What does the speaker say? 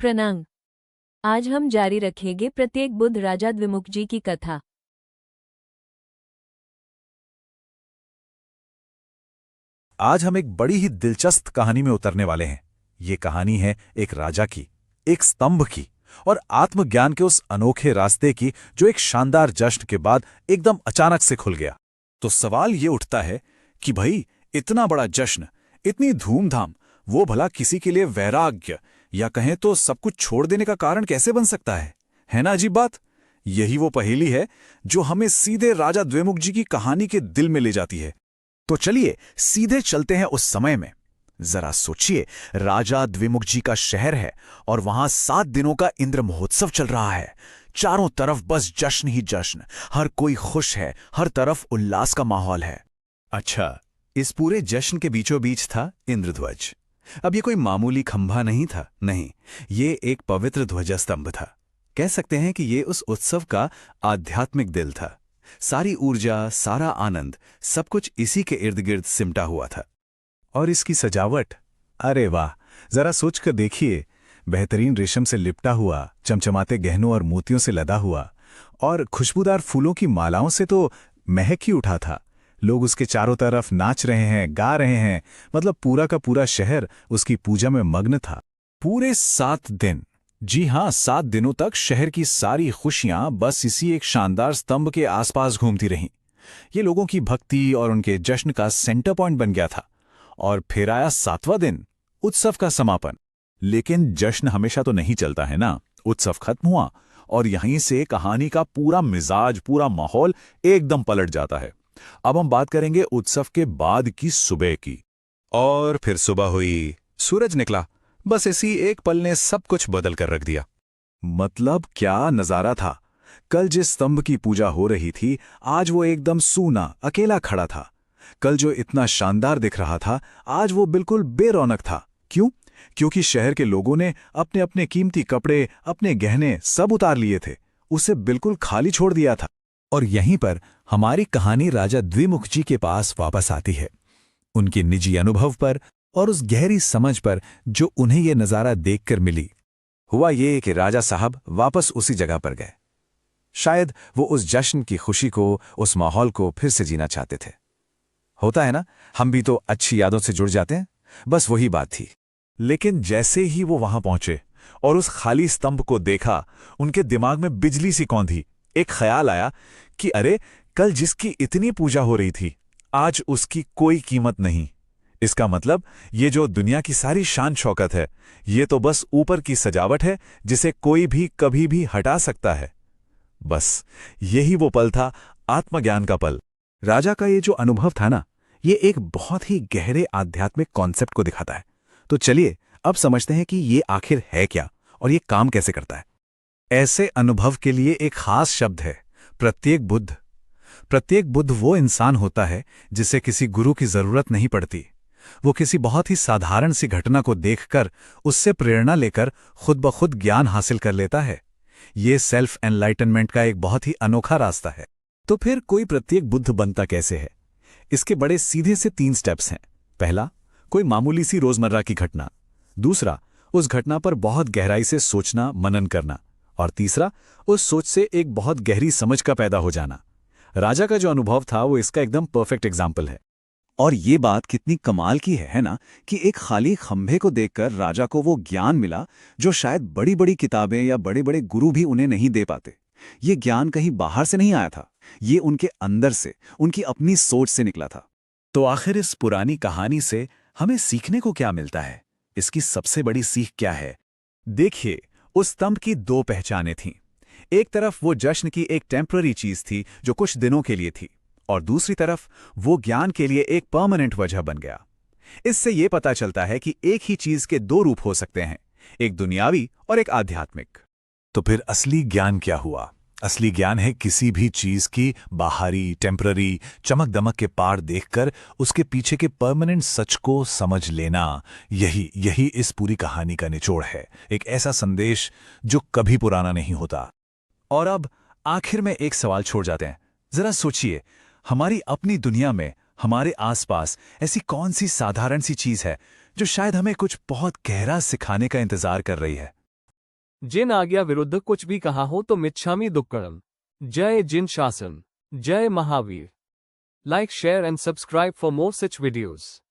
प्रणाम। आज हम जारी रखेंगे प्रत्येक बुद्ध राजा द्विमुख जी की कथा। आज हम एक बड़ी ही दिलचस्प कहानी में उतरने वाले हैं। ये कहानी है एक राजा की, एक स्तंभ की और आत्मज्ञान के उस अनोखे रास्ते की जो एक शानदार जश्न के बाद एकदम अचानक से खुल गया। तो सवाल ये उठता है कि भाई, इतना बड़ा जश्न, इतनी धूमधाम, वो भला किसी के लिए वैराग्य या कहें तो सब कुछ छोड़ देने का कारण कैसे बन सकता है ना अजीब बात। यही वो पहेली है जो हमें सीधे राजा द्विमुख जी की कहानी के दिल में ले जाती है। तो चलिए सीधे चलते हैं उस समय में। जरा सोचिए, राजा द्विमुख जी का शहर है और वहां 7 दिनों का इंद्र महोत्सव चल रहा है। चारों तरफ बस जश्न ही जश्न, हर कोई खुश है, हर तरफ उल्लास का माहौल है। अच्छा, इस पूरे जश्न के बीचों बीच था इंद्रध्वज। अब ये कोई मामूली खंभा नहीं था, नहीं, ये एक पवित्र ध्वजस्तंभ था। कह सकते हैं कि ये उस उत्सव का आध्यात्मिक दिल था। सारी ऊर्जा, सारा आनंद, सब कुछ इसी के इर्द गिर्द सिमटा हुआ था। और इसकी सजावट, अरे वाह, जरा सोचकर देखिए। बेहतरीन रेशम से लिपटा हुआ, चमचमाते गहनों और मोतियों से लदा हुआ और खुशबूदार फूलों की मालाओं से तो महक ही उठा था। लोग उसके चारों तरफ नाच रहे हैं, गा रहे हैं, मतलब पूरा का पूरा शहर उसकी पूजा में मग्न था। पूरे 7 दिन, जी हां, 7 दिनों तक शहर की सारी खुशियां बस इसी एक शानदार स्तंभ के आसपास घूमती रहीं। ये लोगों की भक्ति और उनके जश्न का सेंटर पॉइंट बन गया था। और फिर आया 7वां दिन, उत्सव का समापन। लेकिन जश्न हमेशा तो नहीं चलता है ना। उत्सव खत्म हुआ और यहीं से कहानी का पूरा मिजाज, पूरा माहौल एकदम पलट जाता है। अब हम बात करेंगे उत्सव के बाद की सुबह की। और फिर सुबह हुई, सूरज निकला, बस इसी एक पल ने सब कुछ बदल कर रख दिया। मतलब क्या नजारा था। कल जिस स्तंभ की पूजा हो रही थी, आज वो एकदम सूना, अकेला खड़ा था। कल जो इतना शानदार दिख रहा था, आज वो बिल्कुल बेरौनक था। क्यों? क्योंकि शहर के लोगों ने अपने अपने कीमती कपड़े, अपने गहने सब उतार लिए थे, उसे बिल्कुल खाली छोड़ दिया था। और यहीं पर हमारी कहानी राजा द्विमुख जी के पास वापस आती है, उनके निजी अनुभव पर और उस गहरी समझ पर जो उन्हें यह नजारा देखकर मिली। हुआ ये कि राजा साहब वापस उसी जगह पर गए। शायद वो उस जश्न की खुशी को, उस माहौल को फिर से जीना चाहते थे। होता है ना, हम भी तो अच्छी यादों से जुड़ जाते हैं। बस वही बात थी। लेकिन जैसे ही वो वहां पहुंचे और उस खाली स्तंभ को देखा, उनके दिमाग में बिजली सी कौंधी। एक ख्याल आया कि अरे, कल जिसकी इतनी पूजा हो रही थी, आज उसकी कोई कीमत नहीं। इसका मतलब ये जो दुनिया की सारी शान शौकत है, ये तो बस ऊपर की सजावट है जिसे कोई भी कभी भी हटा सकता है। बस यही वो पल था, आत्मज्ञान का पल। राजा का ये जो अनुभव था ना, ये एक बहुत ही गहरे आध्यात्मिक कॉन्सेप्ट को दिखाता है। तो चलिए अब समझते हैं कि ये आखिर है क्या और ये काम कैसे करता है। ऐसे अनुभव के लिए एक खास शब्द है, प्रत्येक बुद्ध। प्रत्येक बुद्ध वो इंसान होता है जिसे किसी गुरु की जरूरत नहीं पड़ती। वो किसी बहुत ही साधारण सी घटना को देखकर उससे प्रेरणा लेकर खुद ब खुद ज्ञान हासिल कर लेता है। ये सेल्फ एनलाइटनमेंट का एक बहुत ही अनोखा रास्ता है। तो फिर कोई प्रत्येक बुद्ध बनता कैसे है? इसके बड़े सीधे से 3 स्टेप्स हैं। पहला, कोई मामूली सी रोजमर्रा की घटना। दूसरा, उस घटना पर बहुत गहराई से सोचना, मनन करना। और तीसरा, उस सोच से एक बहुत गहरी समझ का पैदा हो जाना। राजा का जो अनुभव था वो इसका एकदम परफेक्ट एग्जाम्पल है। और ये बात कितनी कमाल की है ना, कि एक खाली खंभे को देखकर राजा को वो ज्ञान मिला जो शायद बड़ी बड़ी किताबें या बड़े बड़े गुरु भी उन्हें नहीं दे पाते। ये ज्ञान कहीं बाहर से नहीं आया था, ये उनके अंदर से, उनकी अपनी सोच से निकला था। तो आखिर इस पुरानी कहानी से हमें सीखने को क्या मिलता है? इसकी सबसे बड़ी सीख क्या है? देखिए, उस स्तंभ की 2 पहचानें थीं। एक तरफ वो जश्न की एक टेम्पररी चीज थी जो कुछ दिनों के लिए थी, और दूसरी तरफ वो ज्ञान के लिए एक परमानेंट वजह बन गया। इससे ये पता चलता है कि एक ही चीज के 2 रूप हो सकते हैं, एक दुनियावी और एक आध्यात्मिक। तो फिर असली ज्ञान क्या हुआ? असली ज्ञान है किसी भी चीज की बाहरी, टेम्पररी चमक दमक के पार देखकर उसके पीछे के परमानेंट सच को समझ लेना। यही इस पूरी कहानी का निचोड़ है, एक ऐसा संदेश जो कभी पुराना नहीं होता। और अब आखिर में एक सवाल छोड़ जाते हैं। जरा सोचिए, हमारी अपनी दुनिया में, हमारे आसपास ऐसी कौन सी साधारण सी चीज है जो शायद हमें कुछ बहुत गहरा सिखाने का इंतजार कर रही है? जिन आज्ञा विरुद्ध कुछ भी कहा हो तो मिच्छामि दुक्कड़म। जय जिन शासन। जय Mahavir. Like, share and subscribe for more such videos.